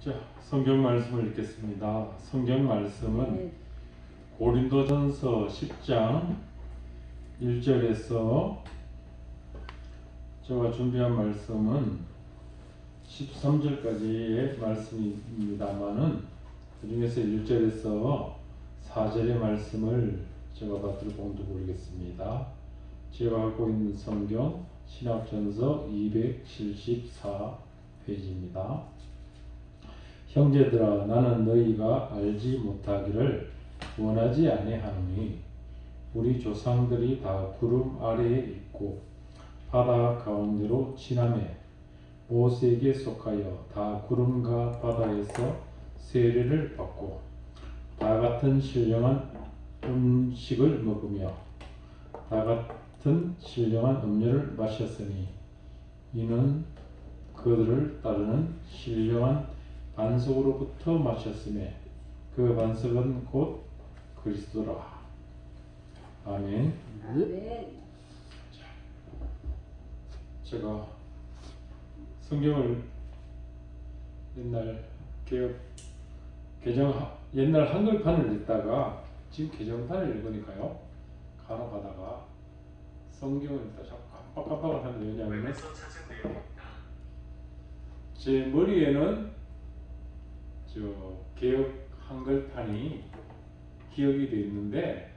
자, 성경 말씀을 읽겠습니다. 성경 말씀은 고린도전서 10장 1절에서 제가 준비한 말씀은 13절까지의 말씀입니다만은 그 중에서 1절에서 4절의 말씀을 제가 받들어 봉독 올리겠습니다. 제가 갖고 있는 성경 신약전서 274페이지입니다. 형제들아, 나는 너희가 알지 못하기를 원하지 아니하노니 우리 조상들이 다 구름 아래에 있고 바다 가운데로 지나매 모세에게 속하여 다 구름과 바다에서 세례를 받고 다 같은 신령한 음식을 먹으며 다 같은 신령한 음료를 마셨으니 이는 그들을 따르는 신령한 반석으로부터 마셨음에 그 반석은 곧 그리스도라. 아멘. 제가 성경을 옛날 옛날 한글판을 읽다가 지금 개정판을 읽으니까요, 간혹 가다가 성경을 읽다 자꾸 깜빡깜빡을 하는데, 왜냐하면 제 머리에는 저 개혁 한글판이 기억이 되어 있는데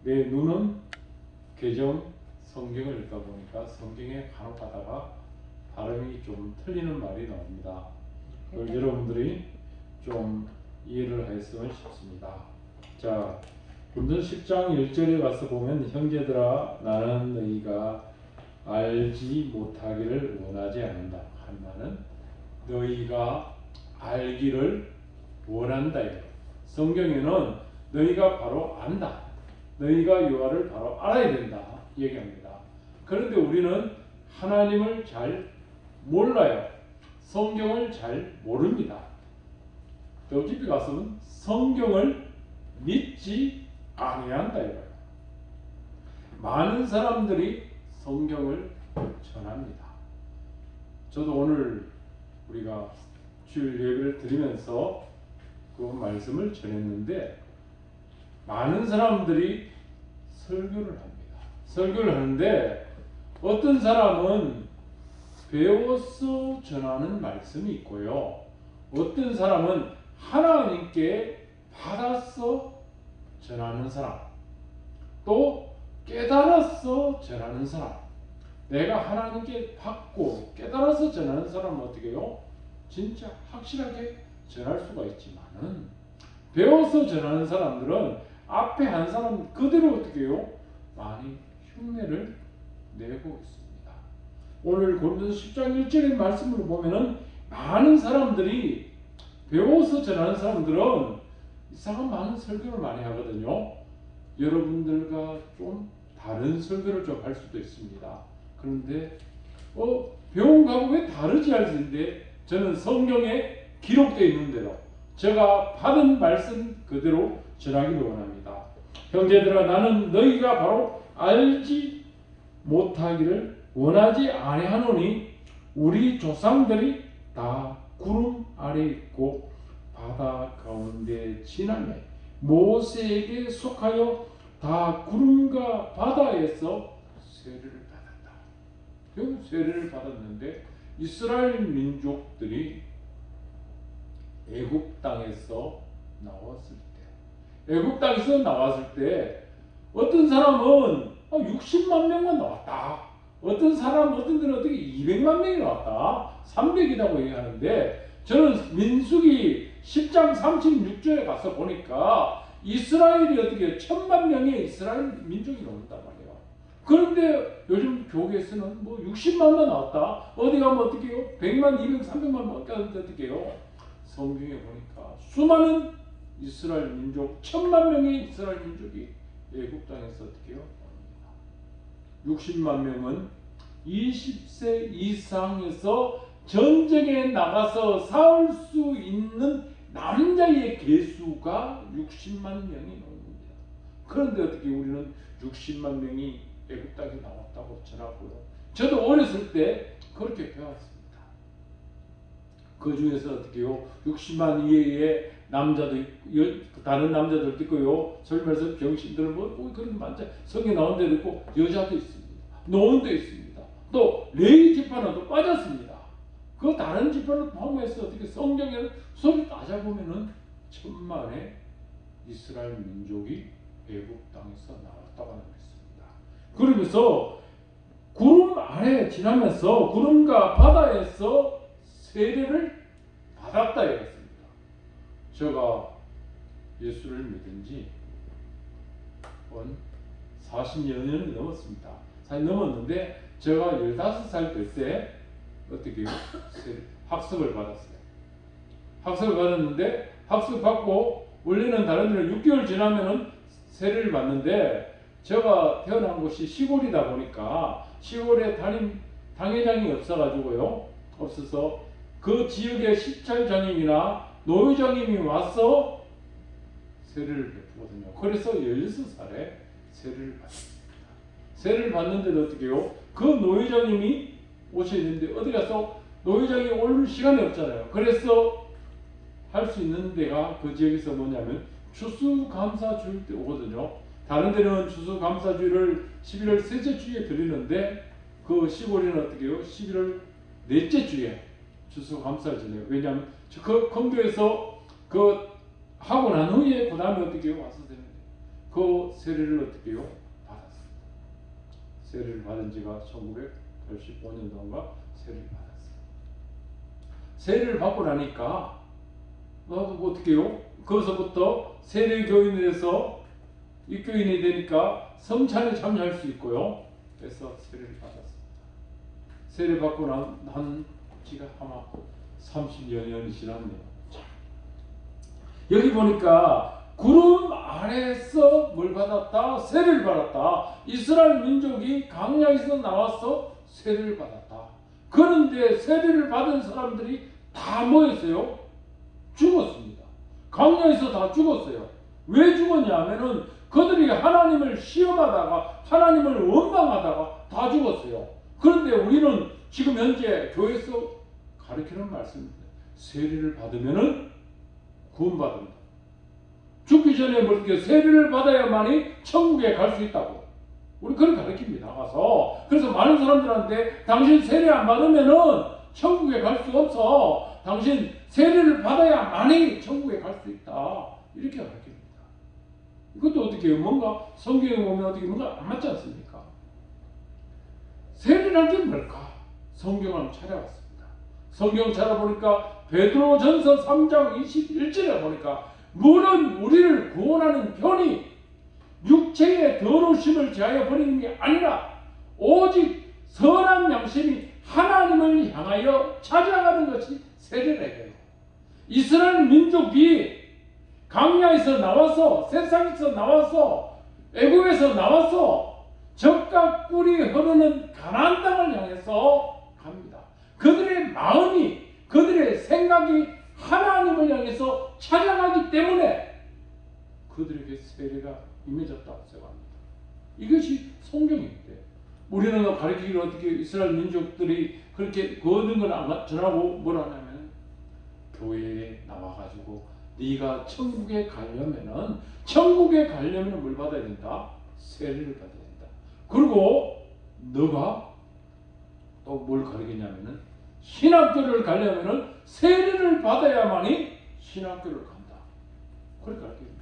내 눈은 개정 성경을 읽다 보니까 성경에 간혹 가다가 발음이 좀 틀리는 말이 나옵니다. 그걸 여러분들이 좀 이해를 하였으면 싶습니다. 자, 고린도서 10장 1절에 가서 보면 형제들아, 나는 너희가 알지 못하기를 원하지 않는다. 한 말은 너희가 알기를 원한다. 성경에는 너희가 바로 안다, 너희가 여호와를 바로 알아야 된다 얘기합니다. 그런데 우리는 하나님을 잘 몰라요. 성경을 잘 모릅니다. 더 깊이 가서는 성경을 믿지 아니한다 이거예요. 많은 사람들이 성경을 전합니다. 저도 오늘 우리가 주일 예배를 드리면서 그 말씀을 전했는데 많은 사람들이 설교를 합니다. 설교를 하는데 어떤 사람은 배워서 전하는 말씀이 있고요, 어떤 사람은 하나님께 받아서 전하는 사람, 또 깨달아서 전하는 사람. 내가 하나님께 받고 깨달아서 전하는 사람은 어떻게 해요? 진짜 확실하게 전할 수가 있지만은 배워서 전하는 사람들은 앞에 한 사람 그대로 어떻게 해요? 많이 흉내를 내고 있습니다. 오늘 고린도서 10장 1절의 말씀을 보면은 많은 사람들이 배워서 전하는 사람들은 이상한 많은 설교를 많이 하거든요. 여러분들과 좀 다른 설교를 좀 할 수도 있습니다. 그런데 배운 거하고 왜 다르지 할 수 있는데, 저는 성경에 기록되어 있는 대로 제가 받은 말씀 그대로 전하기를 원합니다. 형제들아, 나는 너희가 바로 알지 못하기를 원하지 아니하노니 우리 조상들이 다 구름 아래 있고 바다 가운데 지나매 모세에게 속하여 다 구름과 바다에서 세례를 받았다. 세례를 받았는데 이스라엘 민족들이 애굽 땅에서 나왔을 때 어떤 사람은 60만 명만 나왔다, 어떤 데는 어떻게 200만 명이 나왔다, 300이라고 얘기하는데, 저는 민수기 10장 36절에 가서 보니까 이스라엘이 어떻게 1000만 명의 이스라엘 민족이 나온단 말이에요. 그런데 요즘 교계에서는 60만만 나왔다, 어디 가면 어떻게 해요? 100만, 200, 300만 나왔다는데 어떻게 해요? 성경에 보니까 수많은 이스라엘 민족, 1000만 명의 이스라엘 민족이 애굽 땅에서 어떻게 해요? 60만 명은 20세 이상에서 전쟁에 나가서 싸울 수 있는 남자의 개수가 60만 명이 넘습니다. 그런데 어떻게 우리는 60만 명이 애굽 땅에 나왔다고 전하고요. 저도 어렸을 때 그렇게 배웠습니다. 그 중에서 어떻게요? 60만 이하의 남자도 다른 남자들도 있고요. 설명해서 병신들 뭐 그런 많죠. 성에 나온 데도 있고 여자도 있습니다. 노인도 있습니다. 또 레위 지파는 또 빠졌습니다. 그 다른 지파를 포함해서 어떻게 성경에 소리 따져보면은 천만의 이스라엘 민족이 애굽 땅에서 나왔다고 하는 것입니다. 그러면서 구름 아래 지나면서 구름과 바다에서 세례를 받았다 이랬습니다. 제가 예수를 믿은 지 40여 년이 넘었습니다. 사실 넘었는데 제가 15살 될 때 어떻게 학습을 받았어요. 학습을 받았는데 학습 받고 원래는 다른 데는 6개월 지나면은 세례를 받는데 제가 태어난 곳이 시골이다 보니까 시골에 담임 당회장이 없어서 그 지역의 시찰장님이나 노회장님이 와서 세례를 베푸거든요. 그래서 16살에 세례를 받습니다. 세례를 받는데도 어떻게 해요? 그 노회장님이 오셔야 되는데 어디 가서 노회장이 올 시간이 없잖아요. 그래서 할 수 있는 데가 그 지역에서 뭐냐면 추수감사주일 때 오거든요. 다른 데는 추수감사주일을 11월 셋째 주에 드리는데 그 시골에는 어떻게 해요? 11월 넷째 주에 추수감사를 지내요. 왜냐하면 그 건교에서 그 하고 난 후에 그 다음에 어떻게 해요? 와서 되는데 그 세례를 어떻게 해요? 받았습니다. 세례를 받은 지가 1985년도인가 세례를 받았어요. 세례를 받고 나니까 어떻게 해요? 거기서부터 세례교인이 돼서 입교인이 되니까 성찬에 참여할 수 있고요. 그래서 세례를 받았습니다. 세례 받고 난 지가 아마 30여 년이 지났네요. 여기 보니까 구름 아래에서 뭘 받았다? 세례를 받았다. 이스라엘 민족이 광야에서 나와서 세례를 받았다. 그런데 세례를 받은 사람들이 다 뭐였어요? 죽었습니다. 광야에서 다 죽었어요. 왜 죽었냐 하면은 그들이 하나님을 시험하다가 하나님을 원망하다가 다 죽었어요. 그런데 우리는 지금 현재 교회에서 가르치는 말씀입니다. 세례를 받으면은 구원받는다. 죽기 전에 이렇게 세례를 받아야만이 천국에 갈 수 있다고. 우리 그걸 가르칩니다. 가서. 그래서 많은 사람들한테 당신 세례 안 받으면은 천국에 갈 수 없어. 당신 세례를 받아야만이 천국에 갈 수 있다. 이렇게 가르칩니다. 이것도 어떻게 해요? 뭔가 성경에 보면 어떻게 뭔가 안 맞지 않습니까? 세례란 게 뭘까? 성경을 한번 찾아봤습니다. 성경 찾아보니까 베드로전서 3장 21절에 보니까 물은 우리를 구원하는 편이 육체의 더러우심을 제하여 버리는 게 아니라 오직 선한 양심이 하나님을 향하여 찾아가는 것이 세례라 해요. 이스라엘 민족이 광야에서 나와서 세상에서 나와서 애굽에서 나와서 젖과 꿀이 흐르는 가나안 땅을 향해서 갑니다. 그들의 마음이 그들의 생각이 하나님을 향해서 찾아가기 때문에 그들에게 세례가 임해졌다고 생각합니다. 이것이 성경인데 우리는 가르치기를 어떻게 이스라엘 민족들이 그렇게 거둔 건 안 전하고 뭐라 하냐면 교회에 나와가지고 네가 천국에 가려면은 뭘 받아야 된다? 세례를 받아야 된다. 그리고 너가 또 뭘 가르치냐면은 신학교를 가려면은 세례를 받아야만이 신학교를 간다. 그렇게 가르칩니다.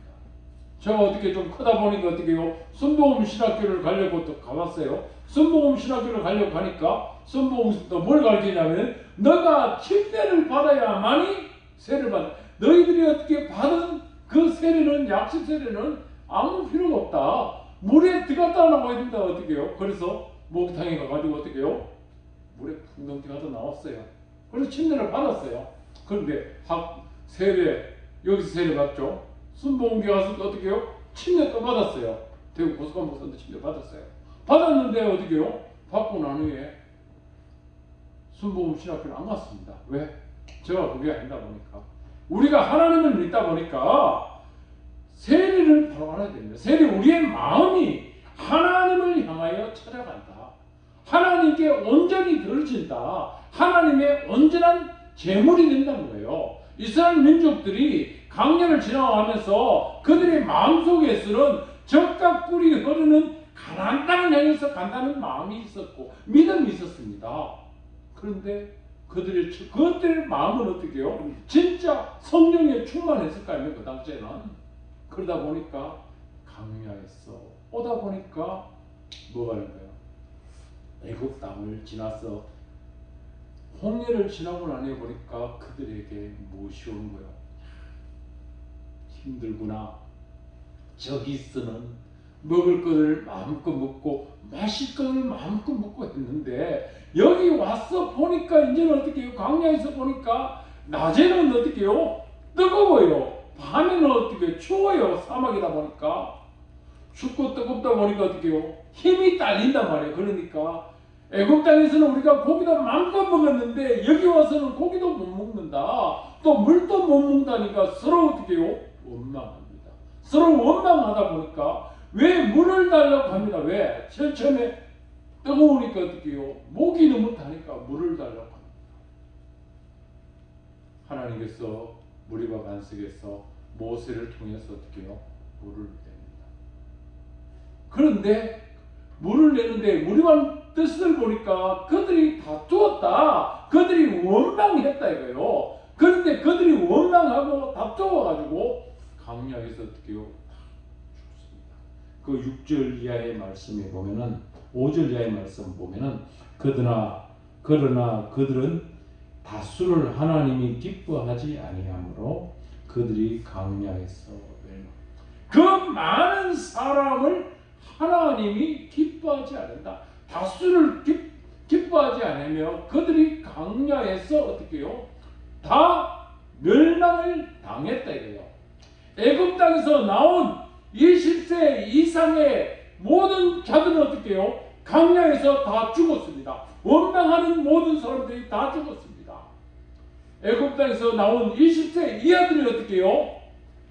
제가 어떻게 좀 크다 보니까 어떻게 해요? 순복음 신학교를 가려고 또 가봤어요. 순복음 신학교를 가려고 가니까 순복음도 뭘 가르치냐면 너가 침례를 받아야만이 세례를 받아. 너희들이 어떻게 받은 그 세례는 약식 세례는 아무 필요가 없다. 물에 들어갔다 나와야 된다. 어떻게 해요? 그래서 목욕탕에 가가지고 어떻게 해요? 물에 풍덩 들어가서 나왔어요. 그래서 침례를 받았어요. 그런데 세례 여기서 세례 받죠. 순복음교회 가서 어떻게 해요? 침례 또 받았어요. 대구 고속한 목사한테 침례 받았어요. 받았는데 어떻게 해요? 받고 난 후에 순복음 신학교는 안 갔습니다. 왜? 제가 그게 아니다 보니까 우리가 하나님을 믿다 보니까 세례를 바로 알아야 됩니다. 세례 우리의 마음이 하나님을 향하여 찾아간다. 하나님께 온전히 들어진다. 하나님의 온전한 재물이 된다는 거예요. 이스라엘 민족들이 강야를 지나가면서 그들의 마음속에서는 적과 꿀이 흐르는 가나안 땅을 향해서 간다는 마음이 있었고 믿음이 있었습니다. 그런데 그들의 마음은 어떻게 해요? 진짜 성령에 충만했을까요? 그 당시에는. 그러다 보니까 강야에서 오다 보니까 뭐가 되는 거예요? 애굽 땅을 지나서 홍해를 지나고 나니 보니까 그들에게 무엇이 오는 거예요? 힘들구나. 저기서는 먹을 것을 마음껏 먹고 마실 것을 마음껏 먹고 했는데 여기 와서 보니까 이제는 어떻게 해요? 광야에서 보니까 낮에는 어떻게 해요? 뜨거워요. 밤에는 어떻게 해요? 추워요. 사막이다 보니까 춥고 뜨겁다 보니까 어떻게 해요? 힘이 딸린단 말이에요. 그러니까 애굽 땅에서는 우리가 고기도 마음껏 먹었는데 여기 와서는 고기도 못 먹는다. 또 물도 못 먹다니까 서로 어떻게 해요? 원망합니다. 서로 원망하다 보니까 왜 물을 달라고 합니다. 왜? 제일 처음에 뜨거우니까 어떻게 해요? 목이 너무 타니까 물을 달라고 합니다. 하나님께서 무리와 반석에서 모세를 통해서 어떻게 해요? 물을 냅니다. 그런데 물을 내는데 무리와 뜻을 보니까 그들이 다투었다. 그들이 원망했다 이거예요. 그런데 그들이 원망하고 다투어가지고 강야에서 어떻게 해요? 죽습니다. 그 6절 이하의 말씀에 보면은 5절 이하의 말씀 보면은 그러나 그들은 다수를 하나님이 기뻐하지 아니하므로 그들이 강야에서 멸망. 그 많은 사람을 하나님이 기뻐하지 않는다. 다수를 기뻐하지 않으며 그들이 강야에서 어떻게 해요? 다 멸망을 당했다 이거예요. 애굽 땅에서 나온 20세 이상의 모든 자들은 어떻게 해요? 강야에서 다 죽었습니다. 원망하는 모든 사람들이 다 죽었습니다. 애굽 땅에서 나온 20세 이하들이 어떻게 해요?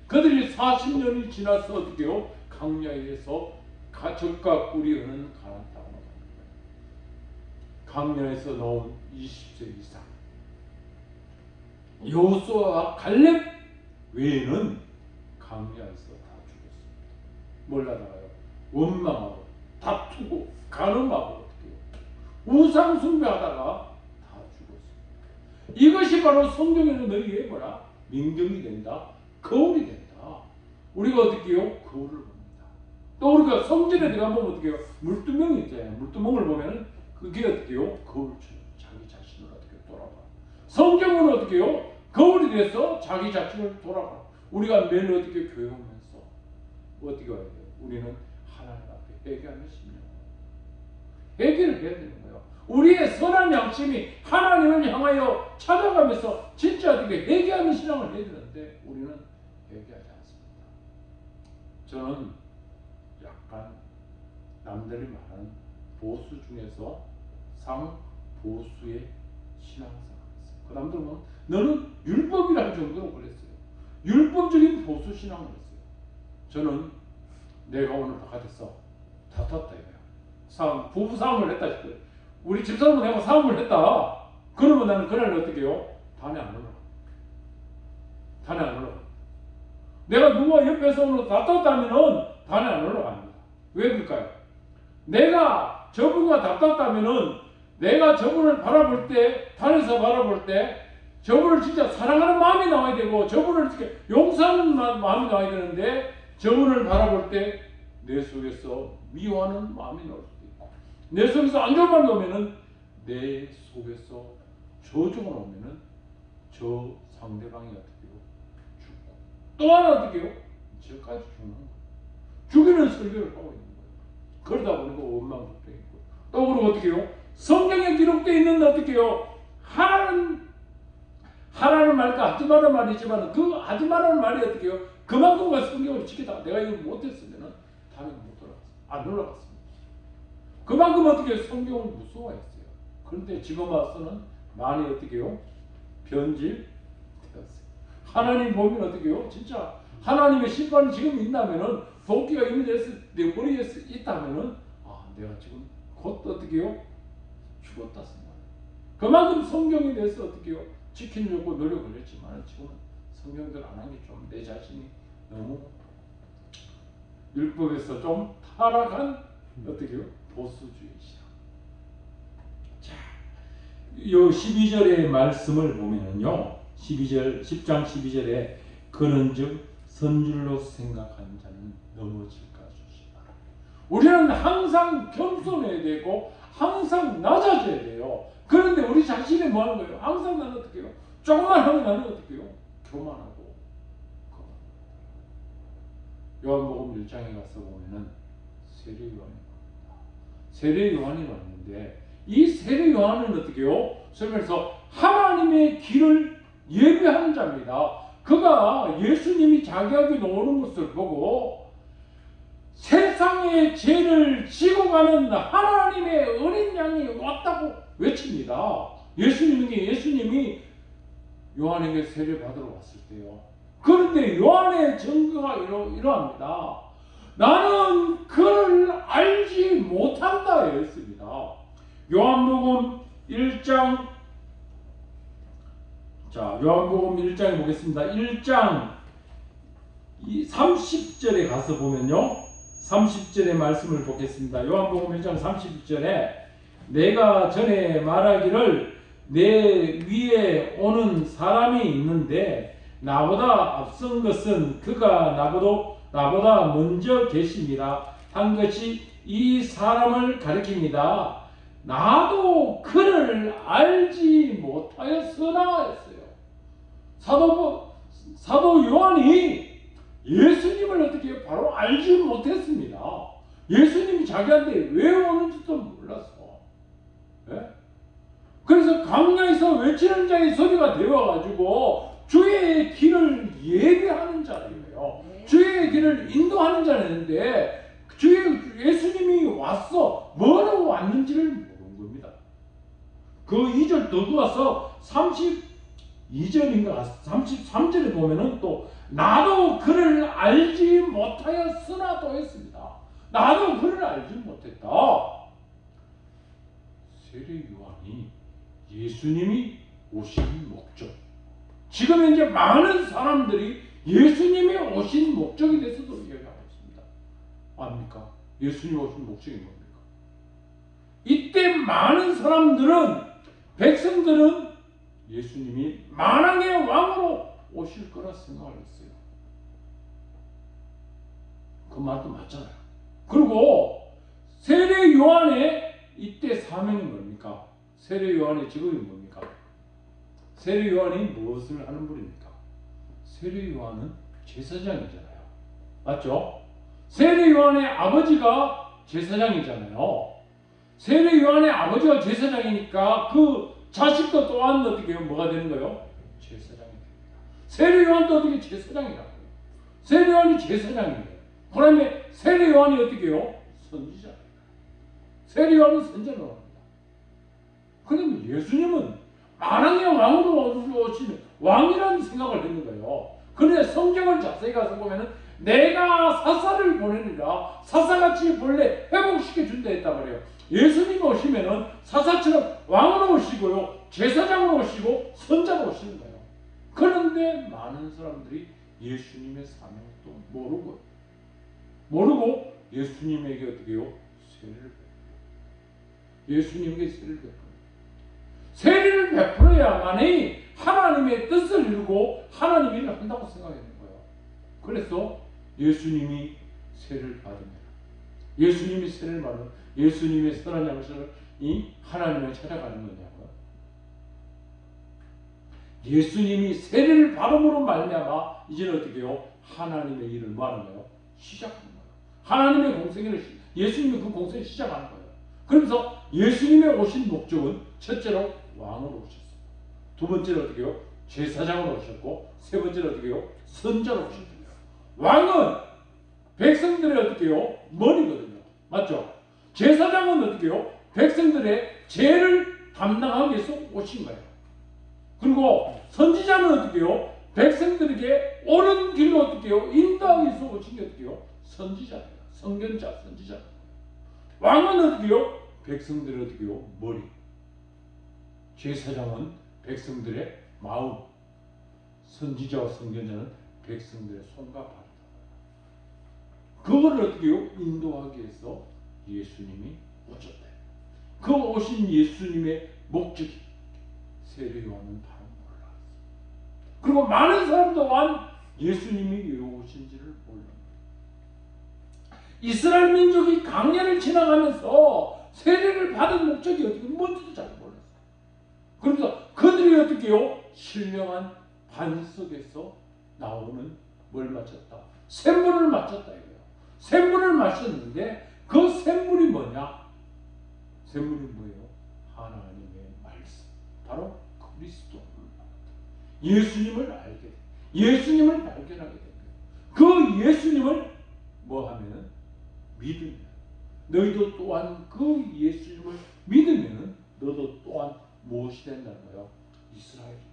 그들이 40년이 지나서 어떻게 해요? 강야에서 적과 꿀이 흐르는 가나안 땅으로 갑니다. 강야에서 나온 20세 이상 여호수아와 갈렙 외에는 강야에서 다 죽었습니다. 뭘 하다가요? 원망하고 다투고 간음하고 어떻게 해요? 우상 숭배하다가 다 죽었습니다. 이것이 바로 성경에는 너희의 뭐라? 민경이 된다. 거울이 된다. 우리가 어떻게 해요? 거울을 봅니다. 또 우리가 성전에 들어가면 어떻게 해요? 물두멍이 있잖아요. 물두멍을 보면은 그게 어떻게 해요? 거울처럼 자기 자신을 어떻게 돌아봐. 성경은 어떻게 해요? 거울이 돼서 자기 자신을 돌아봐. 우리가 매일 어떻게 교회하면서 어떻게 와야 돼요? 우리는 하나님 앞에 회개하는 심령. 회개를 해야 되는 거예요. 우리의 선한 양심이 하나님을 향하여 찾아가면서 진짜 어떻게 회개하는 신앙을 해야 되는데 우리는 회개하지 않습니다. 저는 약간 남들이 말하는 보수 중에서 상보수의 신앙생활을 했어요. 그 남들은 너는 율법이라는 정도로 그랬어요. 율법적인 보수 신앙을 했어요. 저는 내가 오늘 바깥에서 다퉜다 이거야. 부부 싸움을 했다 싶어요. 우리 집사람은 내가 싸움을 했다. 그러면 나는 그날 어떻게 해요? 단에 안 올라가. 단에 안 올라가. 내가 누가 옆에서 오늘 다퉜다면은 단에 안 올라갑니다. 왜 그럴까요? 내가 저분과 다퉜다면은 내가 저분을 바라볼 때, 단에서 바라볼 때 저분을 진짜 사랑하는 마음이 나와야 되고 저분을 이렇게 용서하는 마음이 나와야 되는데 저분을 바라볼 때 내 속에서 미워하는 마음이 나올 수도 있고 내 속에서 안 좋은 마음이 오면은 내 속에서 저주가 오면은 저 상대방이 어떻게 해요? 죽고 또 하나 어떻게 해요? 저까지 죽는 거예요. 죽이는 설교를 하고 있는 거예요. 그러다 보니까 원망부터 있고 또 그리고 어떻게 해요? 성경에 기록되어 있는 어떻게 해요? 하라는 말과 하지 말라는 말이 있지만 그 하지 말라는 말이 어떻게 해요? 그만큼과 성경을 지키다가 내가 이걸 못했으면 다음에 못 돌아갔어요. 안 올라갔습니다. 그만큼 어떻게 해요? 성경을 무서워했어요. 그런데 지금 와서는 많이 어떻게 해요? 변질되었어요. 하나님 보면 어떻게 해요? 진짜 하나님의 심판이 지금 있다면은 도끼가 이미 내 머리에 있다면은 내가 지금 곧 어떻게 해요? 죽었다 생각. 그만큼 성경에 대해서 어떻게 해요? 지키려고 노력을 했지만 지금은 성경대로 안 한 게 좀 내 자신이 너무 율법에서 좀 타락한 어떻게요? 보수주의시다. 자, 요 12절의 말씀을 보면은요, 10장 12절에 그런즉 선줄로 생각하는 자는 넘어질까 조심하라. 우리는 항상 겸손해야 되고 항상 낮아져야 돼요. 그런데 우리 자신이 뭐 하는 거예요? 항상 나는 어떻게 해요? 조금만 하면 나는 어떻게 해요? 교만하고. 요한복음 1장에 가서 보면은 세례요한이 왔다. 세례요한이 왔는데 이 세례요한은 어떻게 해요? 설명해서 하나님의 길을 예비하는 자입니다. 그가 예수님이 자기에게 오는 것을 보고 세상의 죄를 지고 가는 하나님의 어린 양이 왔다고 외칩니다. 예수님이 요한에게 세례 받으러 왔을 때요. 그런데 요한의 증거가 이러합니다. 나는 그를 알지 못한다 했습니다. 요한복음 1장, 자, 요한복음 1장에 보겠습니다. 1장 30절에 가서 보면요, 30절의 말씀을 보겠습니다. 요한복음 1장 30절에 내가 전에 말하기를 내 위에 오는 사람이 있는데 나보다 앞선 것은 그가 나보다 먼저 계심이라 한 것이 이 사람을 가리킵니다. 나도 그를 알지 못하였으나 했어요. 사도 요한이 예수님을 어떻게 바로 알지 못했습니다. 예수님이 자기한테 왜 오는지도 몰랐어. 네? 그래서 광야에서 외치는 자의 소리가 되어가지고 주의 길을 예비하는 자예요. 주의 길을 인도하는 자였는데 예수님이 왔어. 뭐라고 왔는지를 모르는 겁니다. 그 2절 더 가서 32절인가 33절에 보면은 또 나도 그를 알지 못하였으나도 했습니다. 나도 그를 알지 못했다. 세례 요한이 예수님이 오신 목적. 지금 현재 많은 사람들이 예수님이 오신 목적에 대해서도 이야기하고 있습니다. 압니까? 예수님이 오신 목적이 뭡니까? 이때 많은 사람들은, 백성들은 예수님이 만왕의 왕으로 오실 거라 생각을 했어요. 그 말도 맞잖아요. 그리고 세례 요한의 이때 사명이 뭡니까? 세례 요한의 직업이 뭡니까? 세례 요한이 무엇을 하는 분입니까? 세례 요한은 제사장이잖아요. 맞죠? 세례 요한의 아버지가 제사장이잖아요. 세례 요한의 아버지가 제사장이니까 그 자식도 또한 어떻게 해요? 뭐가 되는 거예요? 제사장이 됩니다. 세례 요한도 어떻게 제사장이라고요? 세례 요한이 제사장이에요. 그 다음에 세례 요한이 어떻게 해요? 선지자입니다. 세례 요한은 선전을 합니다. 그러면 예수님은 만왕의 왕으로 오시는 왕이라는 생각을 했는 거예요. 그런데 성경을 자세히 가서 보면은 내가 사사를 보내니라 사사같이 본래 회복시켜 준다 했단 말이에요. 예수님 오시면은 사사처럼 왕으로 오시고요, 제사장으로 오시고 선자로 오시는 거예요. 그런데 많은 사람들이 예수님의 사명을 또 모르고 예수님에게 어떻게 해요? 세례를 예수님에게 세례를 베풀어요. 세례를 베풀어야만이 하나님의 뜻을 이루고 하나님 일을 한다고 생각하는 거예요. 그래서 예수님이 세례를 받으면 예수님이 세례를 받으면 예수님의 선한 양식이 하나님을 찾아가는 거냐고요. 예수님이 세례를 받음으로 말미암아 이제는 어떻게 해요? 하나님의 일을 뭐 하는 거예요? 시작하는 거예요. 하나님의 공생애를 예수님이 그 공생을 시작하는 거예요. 그래서 예수님의 오신 목적은 첫째로 왕으로 오셨어요. 두 번째로 어떻게 해요? 제사장으로 오셨고 세 번째로 어떻게 해요? 선자로 오셨어요. 왕은 백성들의 어떻게 해요? 머리거든요. 맞죠? 제사장은 어떻게 해요? 백성들의 죄를 담당하기 위해서 오신 거예요. 그리고 선지자는 어떻게 해요? 백성들에게 옳은 길로 어떻게 해요? 인도하기 위해서 오신 게 어떻게 해요? 선지자예요. 선견자, 선지자. 왕은 어떻게 해요? 백성들의 어떻게 해요? 머리. 제사장은 백성들의 마음, 선지자와 선견자는 백성들의 손과 발이다. 그걸 어떻게 해요? 인도하기 위해서 예수님이 오셨다. 그 오신 예수님의 목적이 세례 요한은 바로 몰랐어. 그리고 많은 사람 또한 예수님이 왜 오신지를 몰랐어. 이스라엘 민족이 광야를 지나가면서 세례를 받은 목적이 어떻게 뭔지도 잘 몰랐어. 그러면서 그들이 어떻게 해요? 신령한 반 속에서 나오는 뭘 마셨다? 샘물을 마셨다 이거예요. 샘물을 마셨는데 그 샘물이 뭐냐? 샘물이 뭐예요? 하나님의 말씀. 바로 그리스도를 예수님을 알게 돼. 예수님을 발견하게 됩니다. 그 예수님을 뭐 하면은 믿으면 너희도 또한 그 예수님을 믿으면 너도 또한 무엇이 된다는 거예요? 이스라엘입니다.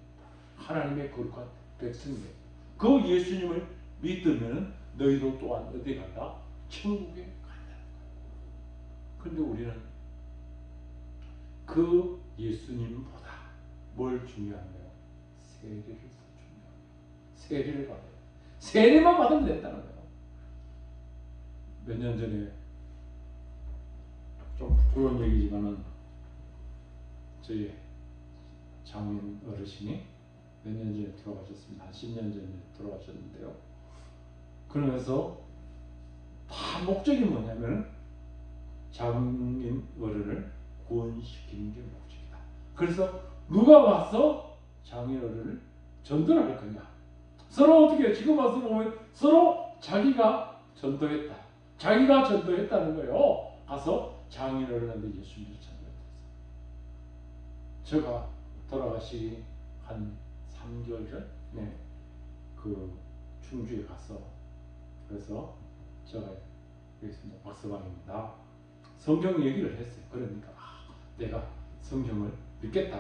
하나님의 거룩한 백성이에요. 그 예수님을 믿으면 너희도 또한 어디 간다? 천국에 간다. 그런데 우리는 그 예수님보다 뭘 중요한가요? 세례를 더 중요해요. 세례를 받아요. 세례만 받으면 된다는 거예요. 몇 년 전에 좀 부끄러운 얘기지만은 저희 장인 어르신이 몇 년 전에 돌아가셨습니다. 한 10년 전에 돌아가셨는데요. 그러면서 다 목적이 뭐냐면 장인 어른을 구원시키는 게 목적이다. 그래서 누가 와서 장인 어른을 전도를 할 거냐? 서로 어떻게 지금 와서 보면 서로 자기가 전도했다. 자기가 전도했다는 거예요. 가서 장인 어른한테 예수님을 전도했어요. 제가 돌아가시기 한 3개월 전에 그 충주에 가서 그래서 제가 여기있습니다. 박서방입니다. 성경 얘기를 했어요. 그러니까 내가 성경을 믿겠다.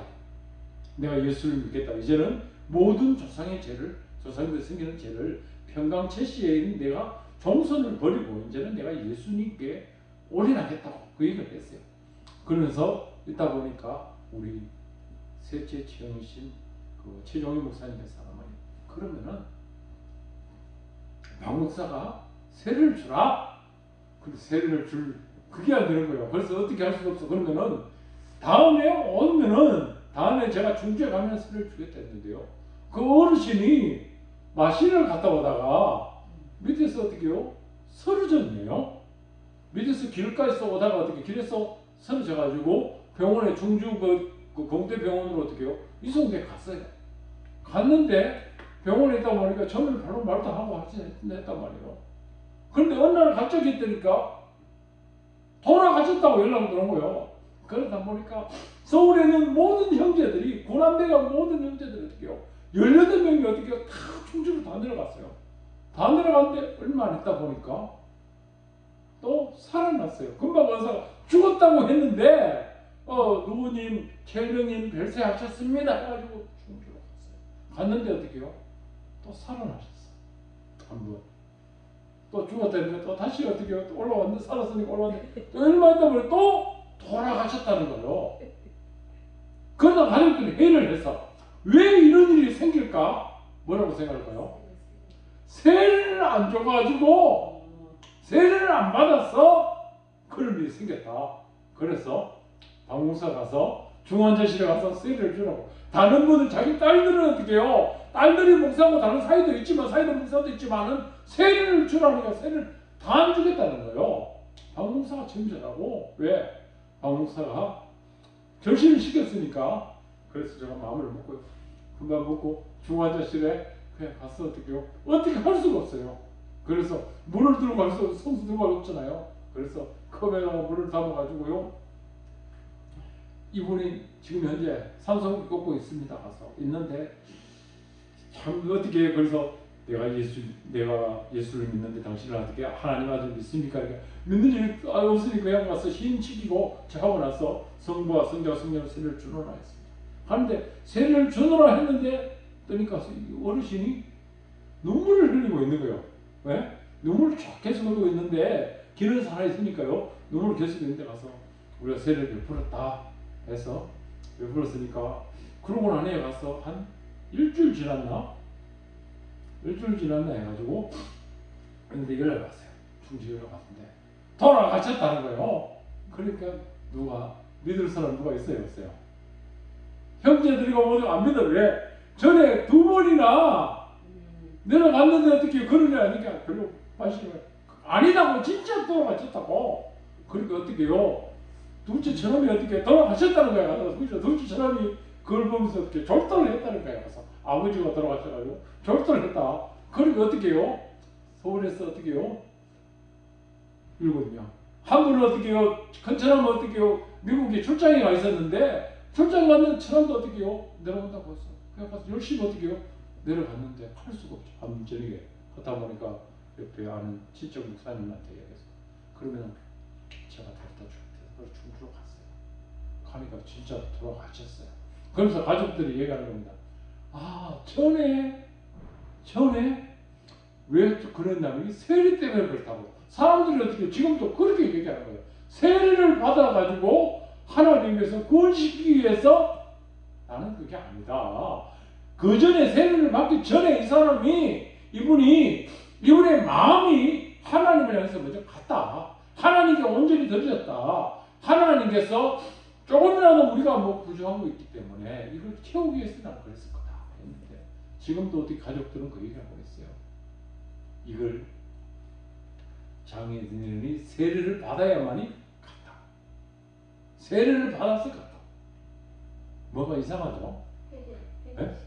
내가 예수를 믿겠다. 이제는 모든 조상의 죄를 조상들 생기는 죄를 평강체시에 있는 내가 종선을 버리고 이제는 내가 예수님께 올인하겠다고 그 얘기를 했어요. 그러면서 있다 보니까 우리 셋째 지형이신 그 최종희 목사님께서 그러면은 박 목사가 세례를 주라. 근데 세례를 줄 그게 안 되는 거예요. 그래서 어떻게 할 수가 없어. 그러면은 다음에 오면은 다음에 제가 중주에 가면 세례를 주겠다 했는데요. 그 어르신이 마신을 갔다 오다가 밑에서 어떻게 해요? 쓰러졌네요. 밑에서 길가에서 오다가 어떻게 길에서 쓰러져가지고 병원에 중주 그 공대병원으로 어떻게 해요? 이송돼 갔어요. 갔는데 병원에 있다 보니까 처음에 바로 말도 하고 했단 말이에요. 그런데 어느 날 갑자기 있다니까 돌아가셨다고 연락이 들어온 거예요. 그러다 보니까 서울에 있는 모든 형제들이 고난배가 모든 형제들이 어떻게 해요? 18명이 어떻게 해요? 다 충주로 다 내려갔어요. 다 내려갔는데 얼마 안 있다 보니까 또 살아났어요. 금방 의사가 죽었다고 했는데 누구님 최일령님 별세하셨습니다 해가지고 충주로 갔어요. 갔는데 어떻게 해요? 또 살아나셨어. 한번 또 죽었다니까 또 다시 어떻게 해요? 또 올라왔는데 살았으니까 올라왔는데 또 얼마 있다 보니 또 돌아가셨다는 거예요. 그러다 가족들이 회의를 해서 왜 이런 일이 생길까? 뭐라고 생각할까요? 세례를 안 줘가지고 세례를 안 받았어? 그런 일이 생겼다. 그래서 방공사 가서 중환자실에 가서 세례를 주라고. 다른 분은 자기 딸들은 어떻게 해요? 딸들이 목사하고 다른 사이도 있지만 사이도 목사도 있지만은 세례를 주라니까 세례를 다 안 주겠다는 거예요. 방공사가 점잖하고 왜? 방공사가 결심을 시켰으니까. 그래서 제가 마음을 먹고 금방 먹고 중환자실에 그냥 가서 어떻게 해요? 어떻게 할 수가 없어요. 그래서 물을 들고 갈 수 성수 들고 갈 수 없잖아요. 그래서 컵에다가 물을 담아가지고요. 이분이 지금 현재 산소를 꽂고 있습니다. 가서 있는데 참 어떻게 해요? 그래서 내가 예수를 믿는데 당신은 어떻게 하나님 아들 믿습니까? 그러니까 믿는 줄 없으니까 그냥 가서 힘치기고 하고 나서 성부와 성자와 성령을 세례를 주노라 했습니다. 하는데 세례를 주노라 했는데 그러니까 어르신이 눈물을 흘리고 있는 거예요. 왜? 눈물을 쫙 계속 흘리고 있는데 길은 살아있으니까요. 눈물을 계속 흘리는데 가서 우리가 세례를 베풀었다 해서 베풀었으니까 그러고 난 해에 가서 한 일주일 지났나? 일주일 지났나 해가지고 근데 연락 왔어요. 충주 연락 왔는데 돌아가셨다는 거예요. 그러니까 누가 믿을 사람 누가 있어요, 없어요? 형제들이가 모두 안 믿어. 왜? 전에 2번이나 내려갔는데 어떻게 그런 일 아니까 별로 관심이 아니다고 진짜 돌아가셨다고. 그러니까 어떻게요? 둘째 처남이 어떻게 돌아가셨다는 거야. 그래서 둘째 처남이 그걸 보면서 어떻게 졸도를 했다는 거야. 그래서 아버지가 돌아가셔가지고 졸도를 했다. 그러니까 어떻게요? 서울에서 어떻게요? 7명. 한 분은 어떻게요? 큰 처남은 어떻게요? 미국에 출장에 가 있었는데 출장 갔는 처남도 어떻게요? 내려온다고 했어. 그냥 가서 열심히 어떻게요? 내려갔는데 할 수가 없죠. 한 저녁에 하다 보니까 옆에 아는 친척 목사님한테 얘기해서 그러면 제가 데려다 줄게요. 그래서 충주로 갔어요. 가니까 진짜 돌아가셨어요. 그러면서 가족들이 얘기하는 겁니다. 아, 전에 왜 그랬냐면 세례 때문에 그렇다고. 사람들이 어떻게 지금도 그렇게 얘기하는 거예요. 세례를 받아가지고 하나님께서 구원시키기 위해서 나는 그게 아니다. 그 전에 세례를 받기 전에 이 사람이 이분의 마음이 하나님을 향해서 먼저 갔다. 하나님께 온전히 드려졌다. 하나님께서 조금이라도 우리가 뭐 부족한 거 있기 때문에 이걸 채우기 위해서 난 그랬을 거다 했는데 지금도 어떻게 가족들은 그 얘기를 하고 있어요. 이걸 장애인이 세례를 받아야만이 갔다. 세례를 받았을 것 같다. 뭐가 이상하죠? 네?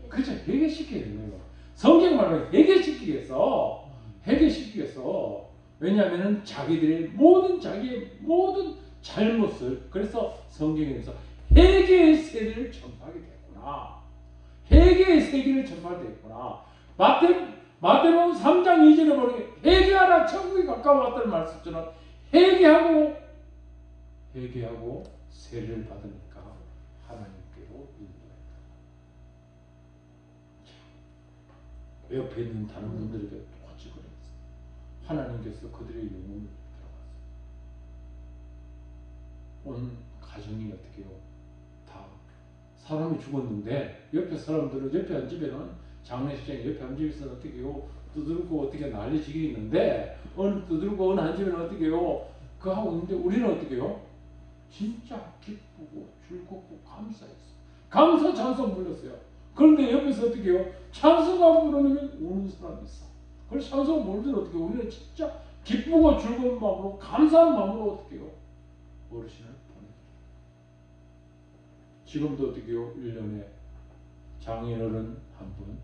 그렇죠. 회개시켜야 되는 거예요. 성경 말로 회개시키기 위해서 왜냐하면 자기의 모든 잘못을 그래서 성경에서 회개의 세례를 전파하게 됐구나. 회개의 세계를 전파하게 됐구나. 마태복음 3장 2절에 보면 회개하라 천국이 가까워왔다는 말씀처럼 회개하고 세례를 받으니까 하나님께로 인도했다. 옆에 있는 다른 분들에게 똑같이 그랬어요. 하나님께서 그들의 영혼을 들어갔어요. 온 가정이 어떻게 해요? 다 사람이 죽었는데 옆에 사람들은 옆에 한 집에는 장례식장에 옆에 한 집에서는 어떻게 해요? 두들고 어떻게 난리지기 있는데 두들고 어느 한 집에는 어떻게 해요? 그 하고 있는데 우리는 어떻게 해요? 진짜 기쁘고 즐겁고 감사했어. 감사 찬송 불렀어요. 그런데 옆에서 어떻게 해요? 찬송하고 부르면 우는 사람이 있어. 그래서 찬송 부르면 어떻게 해요? 우리는 진짜 기쁘고 즐거운 마음으로 감사한 마음으로 어떻게 해요? 어르신을 보내드려요. 지금도 어떻게 해요? 1년에 장인어른 한 분,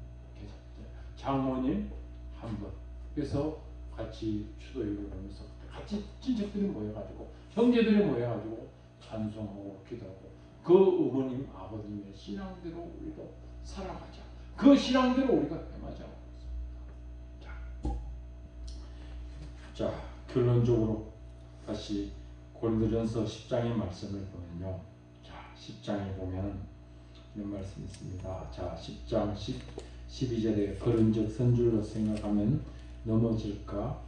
장모님 한 분. 그래서 같이 추도회를 하면서 같이 친척들이 모여가지고 형제들이 모여가지고 찬송하고 기도하고 그 어머님 아버님의 신앙대로 우리도 살아가자. 그 신앙대로 우리가 해마자. 자, 결론적으로 다시 고린도전서 10장의 말씀을 보면요. 자, 10장에 보면 이런 말씀이 있습니다. 자, 10장 12절에 그런즉 선줄로 생각하면 넘어질까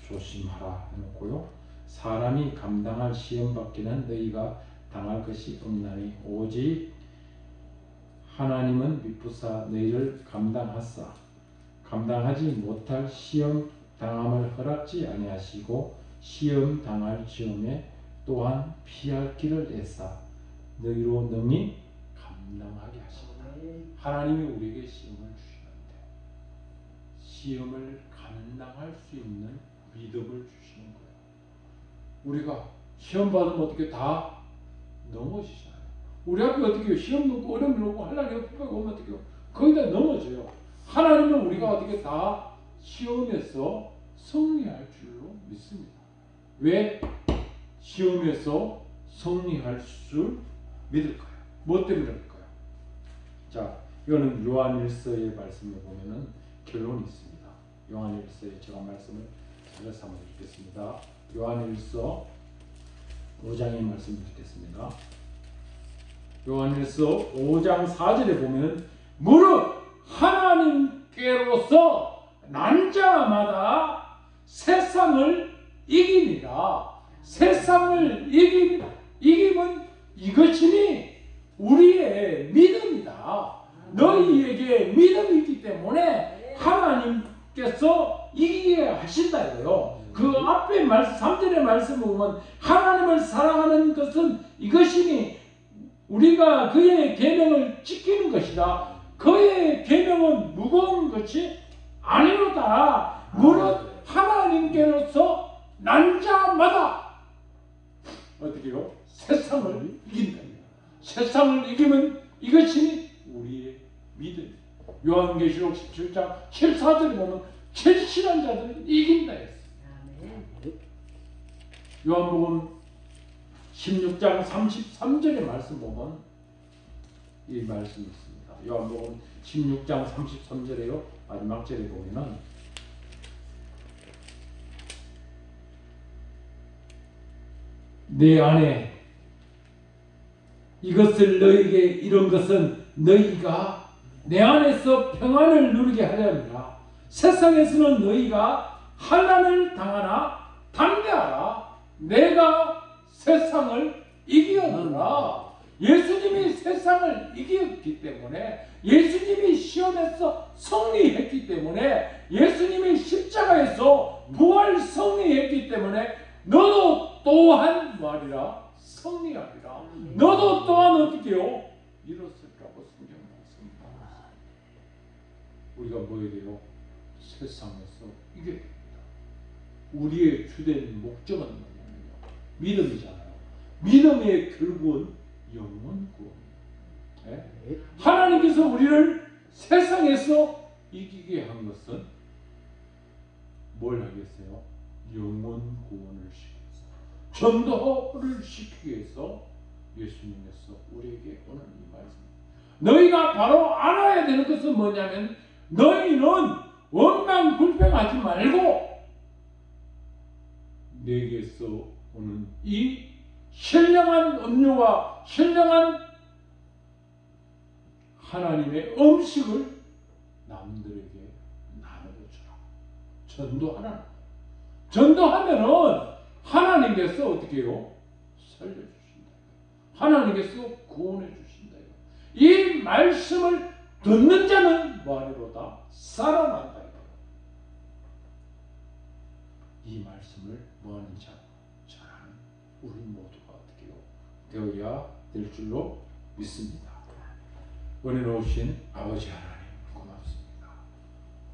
조심하라 해놓고요. 사람이 감당할 시험 받기는 너희가 당할 것이 없나니 오직 하나님은 미쁘사 너희를 감당하사 감당하지 못할 시험 당함을 허락지 아니하시고 시험 당할 시험에 또한 피할 길을 내사 너희로 능히 감당하게 하신다. 하나님이 우리에게 시험을 주시는데 시험을 감당할 수 있는 믿음을 주시는 거예요. 우리가 시험 받으면 어떻게 다 넘어지잖아요. 우리 앞에 어떻게 시험 놓고 어려움 놓고 하려고 오면 어떻게 거의 다 넘어져요. 하나님은 우리가 어떻게 다 시험에서 승리할 줄로 믿습니다. 왜 시험에서 승리할 줄 믿을까요? 뭐 때문에 그럴까요? 자, 이거는 요한일서의 말씀을 보면은 결론이 있습니다. 요한일서에 제가 말씀을 찾아서 한번 읽겠습니다. 요한일서 5장의 말씀을 읽겠습니다. 요한일서 5장 4절에 보면 무릇 하나님께로서 난 자마다 세상을 이깁니다. 세상을 이김은 이것이니 우리의 믿음이다. 너희에게 믿음이 있기 때문에 하나님께서 이기게 하신다 이거요. 그 앞에 말씀 3절의 말씀을 보면 하나님을 사랑하는 것은 이것이니 우리가 그의 계명을 지키는 것이다. 그의 계명은 무거운 것이 아니로다. 무릇 하나님께로서 난 자마다 어떻게요? 세상을 이긴다. 세상을 이기면 이것이 우리의 믿음. 요한계시록 17장 7,4절에 보면 절실한 자들은 이긴다 했어요. 요한복음 16장 33절의 말씀 보면 이 말씀이 있습니다. 요한복음 16장 33절에요. 마지막 절에 보면은 내 안에 이것을 너에게 이런 것은 너희가 내 안에서 평안을 누리게 하려 합니다. 세상에서는 너희가 환난을 당하나 담대하라. 내가 세상을 이기었노라. 예수님이 세상을 이겼기 때문에, 예수님이 시험에서 승리했기 때문에, 예수님이 십자가에서 부활 승리했기 때문에 너도 또한 말이라 승리하리라. 너도 또한 어떻게 해요? 일어서리라고 성경 말씀합니다. 우리가 뭐 해야 돼요? 세상에서 이겨야 됩니다. 우리의 주된 목적은 뭐냐면요, 믿음이잖아요. 믿음의 결국은 영원 구원입니다. 네? 하나님께서 우리를 세상에서 이기게 한 것은 뭘 하겠어요? 영원 구원을 시키기 위해서, 전도를 시키기 위해서 예수님께서 우리에게 오늘 이 말씀, 너희가 바로 알아야 되는 것은 뭐냐면 너희는 원망불평하지 말고 내게서 오는 이 신령한 음료와 신령한 하나님의 음식을 남들에게 나눠주라. 전도하라. 전도하면은 하나님께서 어떻게 해요? 살려주신다. 하나님께서 구원해 주신다. 이 말씀을 듣는 자는 뭐하리로다? 살아난다. 이 말씀을 뭐하는 자? 잘하는 우리 모두가 어떻게 해요? 되어야 될 줄로 믿습니다. 은혜 놓으신 아버지 하나님 고맙습니다.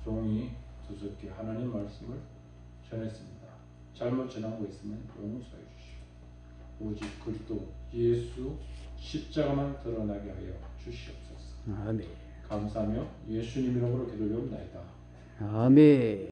종이 두석기 하나님 말씀을 전했습니다. 잘못 전한 거 있으면 용서해 주시오. 오직 그리스도 예수 십자가만 드러나게 하여 주시옵소서. 아멘. 감사하며 예수님 이름으로 기도드립니다. 아멘.